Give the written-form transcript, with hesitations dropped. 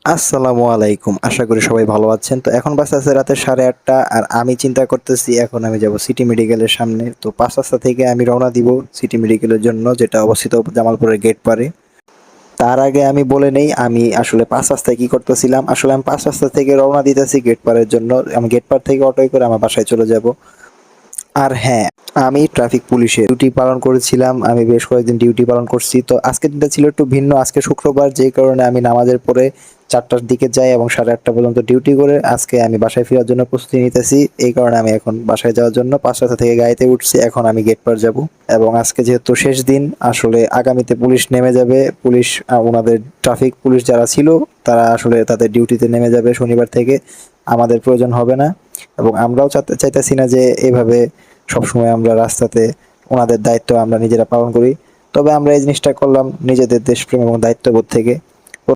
আসসালামু আলাইকুম। আশা করি সবাই ভালো আছেন। তো এখন বাজতেছে রাতে 8:30 আর আমি চিন্তা করতেছি এখন আমি যাব সিটি মেডিকেলের সামনে। তো ৫ রাস্তা থেকে আমি রওনা দিব সিটি মেডিকেলের জন্য, যেটা অবস্থিত জামালপুরের গেট পারে। তার আগে আমি বলে নেই আমি আসলে ৫ রাস্তায় কি করতেছিলাম। আসলে আমি ৫ রাস্তা থেকে রওনা দিতেছি গেট পারের জন্য। আমি গেট পার থেকে অটোয় করে আমার বাসায় চলে যাব। আর হ্যাঁ, আমি ট্রাফিক পুলিশে ডিউটি পালন করেছিলাম। আমি বেশ কয়েকদিন ডিউটি পালন করছি। তো আজকের দিনটা ছিল একটু ভিন্ন। আজকে শুক্রবার, যেই কারণে আমি নামাজের পরে ৪টার দিকে যাই এবং ৮:৩০ পর্যন্ত ডিউটি করে আজকে আমি বাসায় ফেরার জন্য প্রস্তুতি নিতেছি। এই কারণে আমি এখন বাসায় যাওয়ার জন্য ৫ রাস্তা থেকে গাড়িতে উঠছি। এখন আমি গেট পার যাব। এবং আজকে যেহেতু শেষ দিন, আসলে আগামীতে পুলিশ নেমে যাবে। পুলিশ ওনাদের ট্রাফিক পুলিশ যারা ছিল তারা আসলে তাদের ডিউটিতে নেমে যাবে শনিবার থেকে। আমাদের প্রয়োজন হবে না এবং আমরাও চাইতেছি না যে এভাবে সবসময় আমরা রাস্তাতে ওনাদের দায়িত্ব আমরা নিজেরা পালন করি। তবে আমরা এই জিনিসটা করলাম নিজেদের দেশপ্রেম এবং দায়িত্ববোধ থেকে।